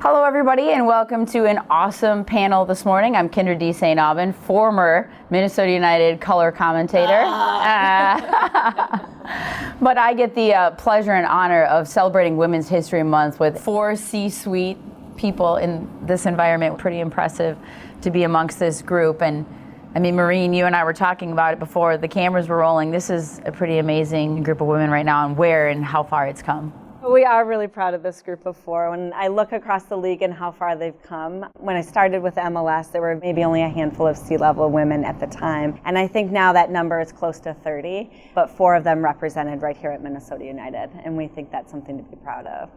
Hello everybody and welcome to an awesome panel this morning. I'm Kyndra De St. Aubin, former Minnesota United color commentator. But I get the pleasure and honor of celebrating Women's History Month with 4 C-suite people in this environment. Pretty impressive to be amongst this group. And I mean, Maureen, you and I were talking about it before the cameras were rolling. This is a pretty amazing group of women right now, and where and how far it's come. We are really proud of this group of 4. When I look across the league and how far they've come, when I started with MLS, there were maybe only a handful of C-level women at the time. And I think now that number is close to 30, but 4 of them represented right here at Minnesota United. And we think that's something to be proud of.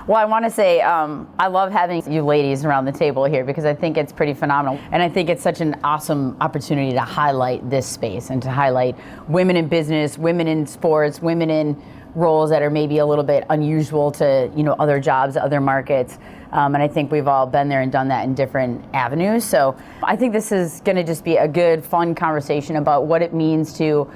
Well, I want to say I love having you ladies around the table here because I think it's pretty phenomenal. And I think it's such an awesome opportunity to highlight this space and to highlight women in business, women in sports, women in roles that are maybe a little bit unusual to other jobs, other markets. And I think we've all been there and done that in different avenues. So I think this is going to just be a good, fun conversation about what it means to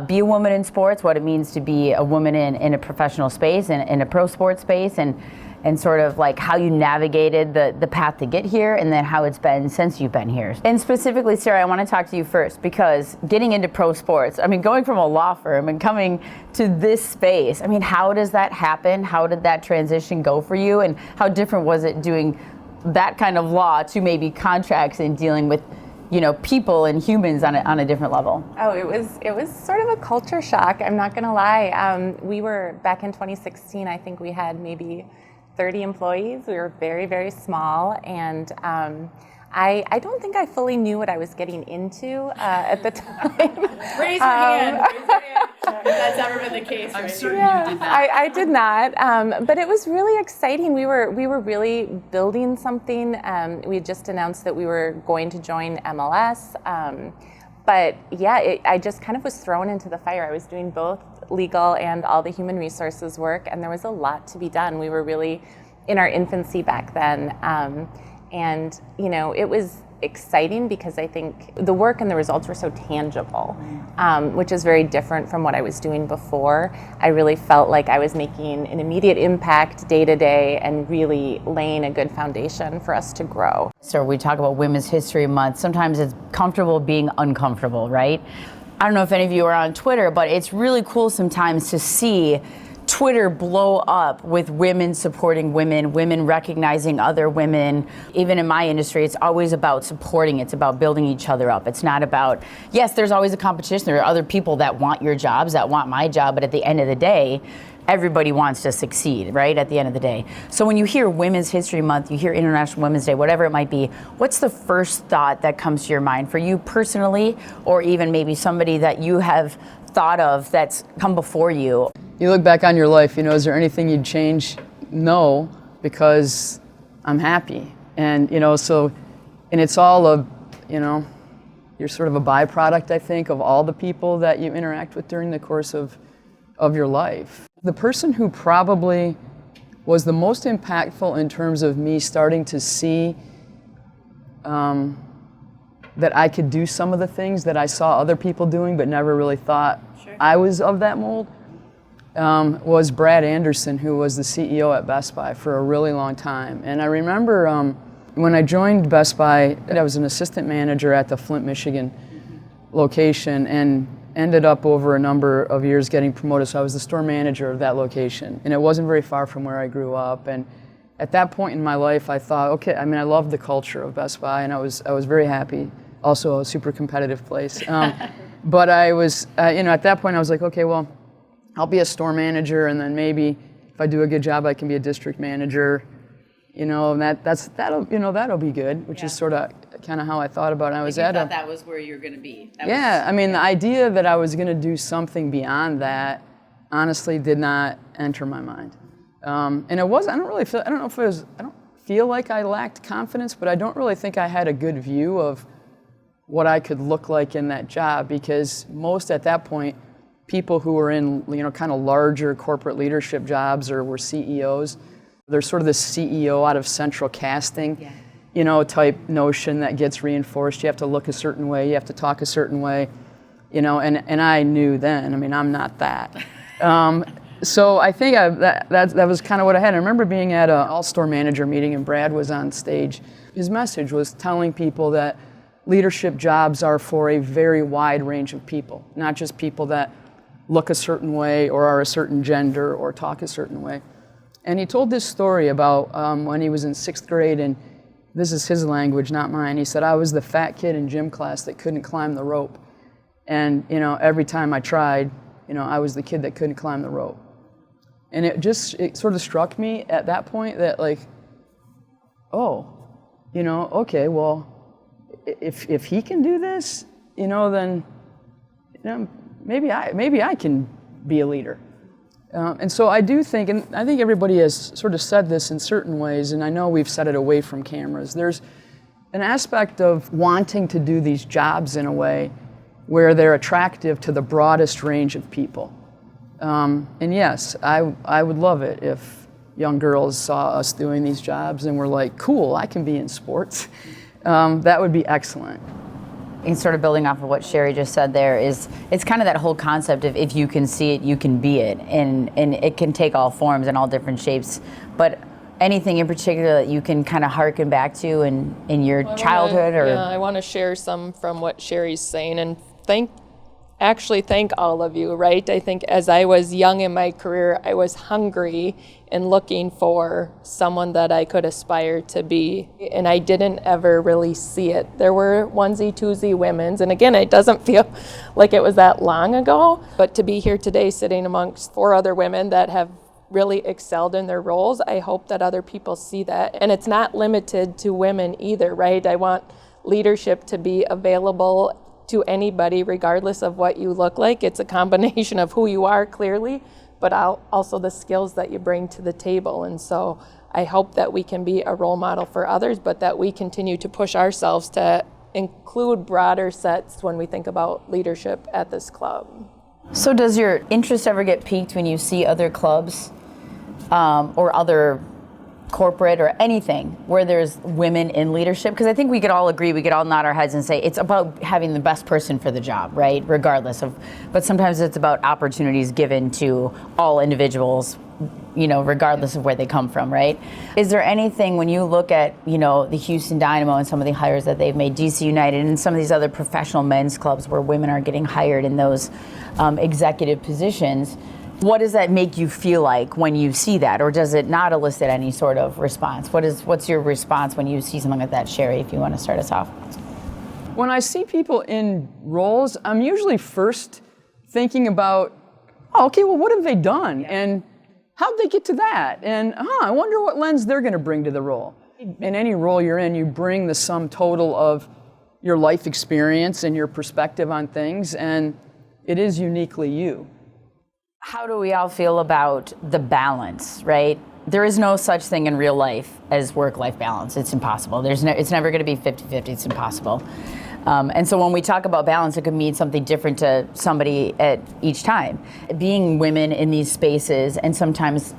be a woman in sports, what it means to be a woman in a professional space, in a pro sports space, and sort of like how you navigated the path to get here, and then how it's been since you've been here. And specifically, Sarah, I want to talk to you first, because getting into pro sports, I mean, going from a law firm and coming to this space, I mean, how does that happen? How did that transition go for you? And how different was it doing that kind of law to maybe contracts and dealing with people and humans on a different level? Oh, it was sort of a culture shock. I'm not going to lie. We were back in 2016. I think we had maybe 30 employees. We were very, very small, and I don't think I fully knew what I was getting into at the time. Raise your hand. Raise your hand. If that's ever been the case. I'm certain you did that. I did not, but it was really exciting. We were really building something. We had just announced that we were going to join MLS. But yeah, I just kind of was thrown into the fire. I was doing both legal and all the human resources work, and there was a lot to be done. We were really in our infancy back then. And it was exciting because I think the work and the results were so tangible, which is very different from what I was doing before. I really felt like I was making an immediate impact day to day and really laying a good foundation for us to grow. So we talk about Women's History Month. Sometimes it's comfortable being uncomfortable, right? I don't know if any of you are on Twitter, but it's really cool sometimes to see Twitter blow up with women supporting women, women recognizing other women. Even in my industry, it's always about supporting. It's about building each other up. It's not about, yes, there's always a competition. There are other people that want your jobs, that want my job, but at the end of the day, everybody wants to succeed, right, at the end of the day. So when you hear Women's History Month, you hear International Women's Day, whatever it might be, what's the first thought that comes to your mind for you personally, or even maybe somebody that you have thought of that's come before you? You look back on your life, is there anything you'd change? No, because I'm happy. And, and it's all you're sort of a byproduct, I think, of all the people that you interact with during the course of your life. The person who probably was the most impactful in terms of me starting to see that I could do some of the things that I saw other people doing but never really thought I was of that mold, was Brad Anderson, who was the CEO at Best Buy for a really long time. And I remember when I joined Best Buy, I was an assistant manager at the Flint, Michigan location, and ended up over a number of years getting promoted. So I was the store manager of that location, and it wasn't very far from where I grew up. And at that point in my life, I thought, okay, I loved the culture of Best Buy, and I was very happy. Also a super competitive place. But I was, at that point I was like, okay, well, I'll be a store manager, and then maybe if I do a good job, I can be a district manager, and that'll be good, which is sort of kind of how I thought about it. I thought that was where you're going to be. The idea that I was going to do something beyond that, honestly, did not enter my mind. And it was, I don't feel like I lacked confidence, but I don't really think I had a good view of what I could look like in that job, because most at that point, people who were in kind of larger corporate leadership jobs or were CEOs, there's sort of this CEO out of central casting, type notion that gets reinforced. You have to look a certain way, you have to talk a certain way, and I knew then, I'm not that. So I think that was kind of what I had. I remember being at an all-store manager meeting and Brad was on stage. His message was telling people that leadership jobs are for a very wide range of people, not just people that look a certain way or are a certain gender or talk a certain way. And he told this story about when he was in 6th grade, and this is his language, not mine. He said, I was the fat kid in gym class that couldn't climb the rope. And, every time I tried, I was the kid that couldn't climb the rope. And it sort of struck me at that point that okay, well, if he can do this, then maybe I can be a leader. And so I do think, and I think everybody has sort of said this in certain ways, and I know we've said it away from cameras. There's an aspect of wanting to do these jobs in a way where they're attractive to the broadest range of people. And yes, I would love it if young girls saw us doing these jobs and were like, cool, I can be in sports. That would be excellent. And sort of building off of what Sherry just said there it's kind of that whole concept of if you can see it, you can be it. And it can take all forms and all different shapes. But anything in particular that you can kind of harken back to in your childhood? I want to share some from what Sherry's saying and thank all of you, right? I think as I was young in my career, I was hungry and looking for someone that I could aspire to be, and I didn't ever really see it. There were onesie, twosie women's, and again, it doesn't feel like it was that long ago, but to be here today sitting amongst 4 other women that have really excelled in their roles, I hope that other people see that. And it's not limited to women either, right? I want leadership to be available to anybody, regardless of what you look like. It's a combination of who you are, clearly, but also the skills that you bring to the table. And so I hope that we can be a role model for others, but that we continue to push ourselves to include broader sets when we think about leadership at this club. So does your interest ever get piqued when you see other clubs or other corporate or anything where there's women in leadership? Because I think we could all agree, we could all nod our heads and say it's about having the best person for the job, right? Regardless of, but sometimes it's about opportunities given to all individuals, regardless of where they come from, right? Is there anything when you look at, the Houston Dynamo and some of the hires that they've made, DC United and some of these other professional men's clubs where women are getting hired in those executive positions, what does that make you feel like when you see that, or does it not elicit any sort of response? What's your response when you see something like that, Sherry, if you want to start us off? When I see people in roles, I'm usually first thinking about, what have they done? And how'd they get to that? And I wonder what lens they're going to bring to the role. In any role you're in, you bring the sum total of your life experience and your perspective on things, and it is uniquely you. How do we all feel about the balance, right? There is no such thing in real life as work-life balance. It's impossible. It's never going to be 50-50. It's impossible. And so when we talk about balance, it could mean something different to somebody at each time. Being women in these spaces and sometimes,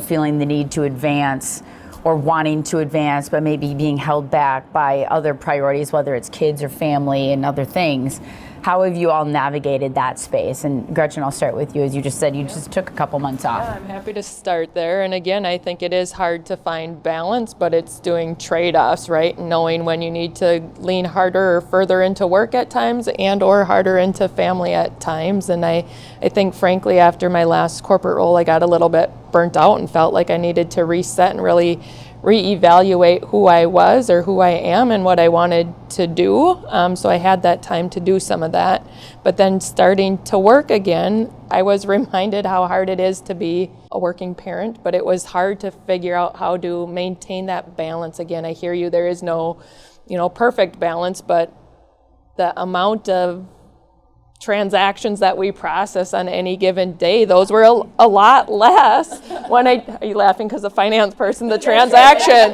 feeling the need to advance or wanting to advance, but maybe being held back by other priorities, whether it's kids or family and other things. How have you all navigated that space? And Gretchen, I'll start with you. As you just said, you just took a couple months off. Yeah, I'm happy to start there. And again, I think it is hard to find balance, but it's doing trade-offs, right? Knowing when you need to lean harder or further into work at times and or harder into family at times. And I think, frankly, after my last corporate role, I got a little bit burnt out and felt like I needed to reset and really reevaluate who I was or who I am and what I wanted to do. So I had that time to do some of that. But then starting to work again, I was reminded how hard it is to be a working parent, but it was hard to figure out how to maintain that balance. Again, I hear you, there is no, perfect balance, but the amount of transactions that we process on any given day, those were a lot less when are you laughing because the finance person, the transactions,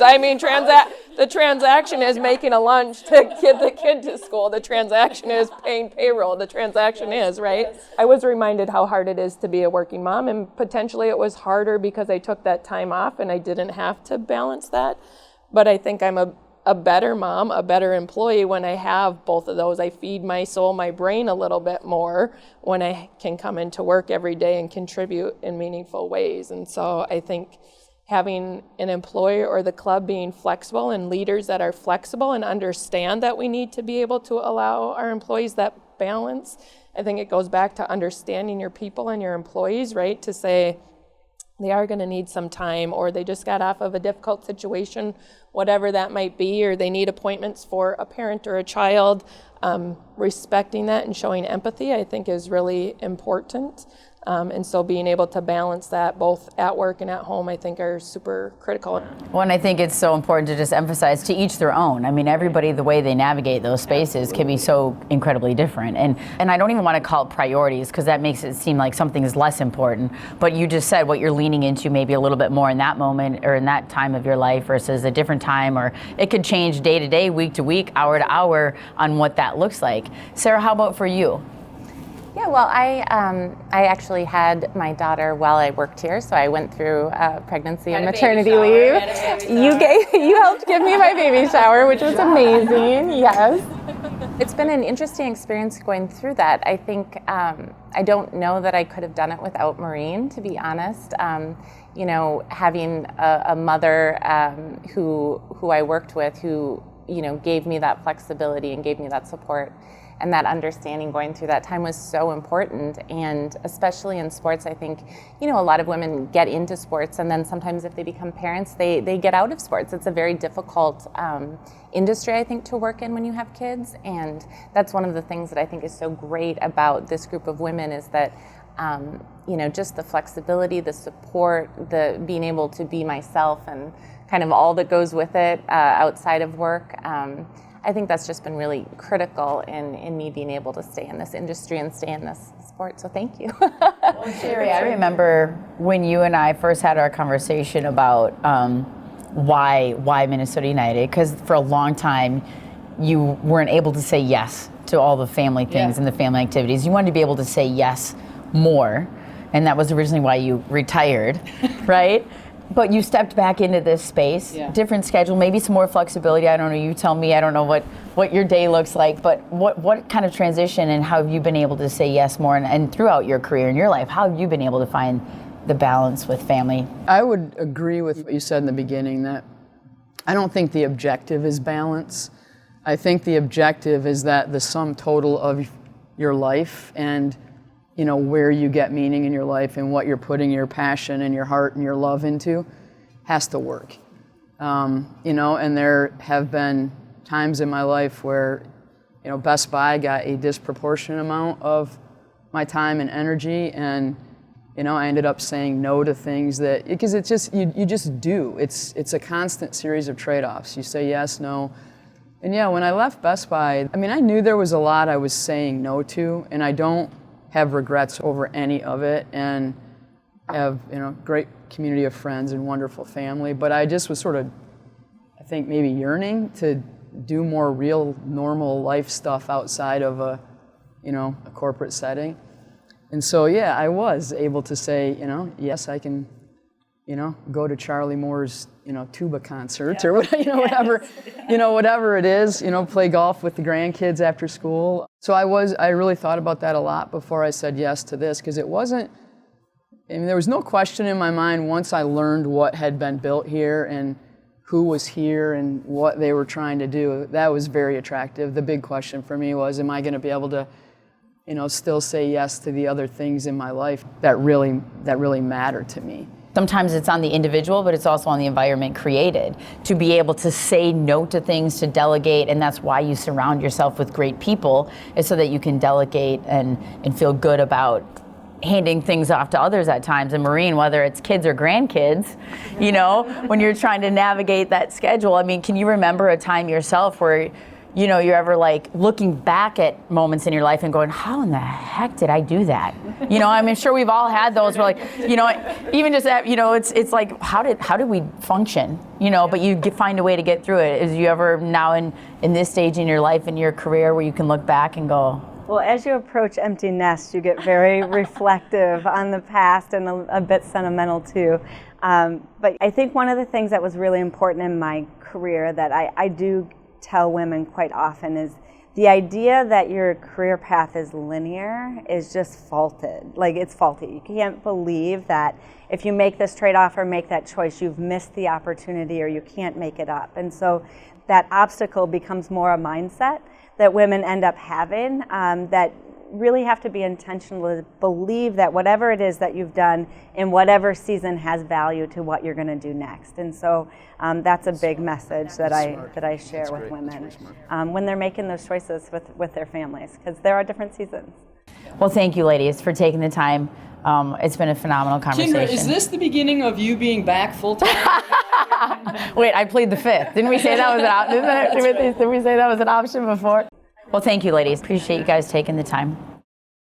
the transaction is making a lunch to get the kid to school, the transaction is paying payroll, the transaction is, right? I was reminded how hard it is to be a working mom, and potentially it was harder because I took that time off and I didn't have to balance that, but I think I'm a a better mom, a better employee when I have both of those. I feed my soul, my brain a little bit more when I can come into work every day and contribute in meaningful ways. And so I think having an employer or the club being flexible and leaders that are flexible and understand that we need to be able to allow our employees that balance. I think it goes back to understanding your people and your employees, right? To say they are going to need some time, or they just got off of a difficult situation, whatever that might be, or they need appointments for a parent or a child. Respecting that and showing empathy, I think, is really important. And so being able to balance that both at work and at home, I think, are super critical. Well, and I think it's so important to just emphasize to each their own. I mean, everybody, the way they navigate those spaces can be so incredibly different. And I don't even want to call it priorities, because that makes it seem like something is less important. But you just said what you're leaning into maybe a little bit more in that moment or in that time of your life versus a different time, or it could change day to day, week to week, hour to hour on what that looks like. Sarah, how about for you? Yeah, well, I actually had my daughter while I worked here, so I went through pregnancy and maternity leave. You helped give me my baby shower, which was amazing. Yes, it's been an interesting experience going through that. I think I don't know that I could have done it without Maureen, to be honest. You know, having a mother who I worked with, who gave me that flexibility and gave me that support. And that understanding going through that time was so important. And especially in sports, I think, a lot of women get into sports, and then sometimes if they become parents, they get out of sports. It's a very difficult industry, I think, to work in when you have kids. And that's one of the things that I think is so great about this group of women, is that just the flexibility, the support, the being able to be myself, and kind of all that goes with it outside of work. I think that's just been really critical in me being able to stay in this industry and stay in this sport, so thank you. Well, Sherry, I remember when you and I first had our conversation about why Minnesota United, because for a long time you weren't able to say yes to all the family things and the family activities. You wanted to be able to say yes more, and that was originally why you retired, right? But you stepped back into this space, different schedule, maybe some more flexibility. I don't know, you tell me, I don't know what your day looks like, but what kind of transition, and how have you been able to say yes more, and throughout your career and your life, how have you been able to find the balance with family? I would agree with what you said in the beginning, that I don't think the objective is balance. I think the objective is that the sum total of your life and where you get meaning in your life and what you're putting your passion and your heart and your love into has to work. And there have been times in my life where, Best Buy got a disproportionate amount of my time and energy, and, I ended up saying no to things because it's just, you just do. It's a constant series of trade-offs. You say yes, no. And when I left Best Buy, I knew there was a lot I was saying no to, and I don't have regrets over any of it, and have great community of friends and wonderful family. But I just was sort of, I think, maybe yearning to do more real normal life stuff outside of a corporate setting. And so I was able to say, yes, I can go to Charlie Moore's tuba concert or whatever whatever it is, play golf with the grandkids after school. So I really thought about that a lot before I said yes to this, because it wasn't, there was no question in my mind once I learned what had been built here and who was here and what they were trying to do. That was very attractive. The big question for me was, am I going to be able to still say yes to the other things in my life that really matter to me? Sometimes it's on the individual, but it's also on the environment created to be able to say no to things, to delegate, and that's why you surround yourself with great people, is so that you can delegate and feel good about handing things off to others at times. And Maureen, whether it's kids or grandkids, when you're trying to navigate that schedule, can you remember a time yourself where you're ever looking back at moments in your life and going, how in the heck did I do that? Sure we've all had those where even just that, it's like, how did we function? But you find a way to get through it. Is you ever now in this stage in your life, in your career, where you can look back and go, Well, as you approach empty nest, you get very reflective on the past and a bit sentimental too. But I think one of the things that was really important in my career that I do tell women quite often is the idea that your career path is linear is just faulted. Like, it's faulty. You can't believe that if you make this trade-off or make that choice, you've missed the opportunity or you can't make it up. And so that obstacle becomes more a mindset that women end up having, that really have to be intentional to believe that whatever it is that you've done in whatever season has value to what you're going to do next. And so that's a big message that I share with women when they're making those choices with their families, because there are different seasons. Well, thank you, ladies, for taking the time. It's been a phenomenal conversation. Kyndra, is this the beginning of you being back full-time? Wait, I plead the fifth. Didn't we say that was an option? Did we say that was an option before? Well, thank you, ladies. Appreciate you guys taking the time.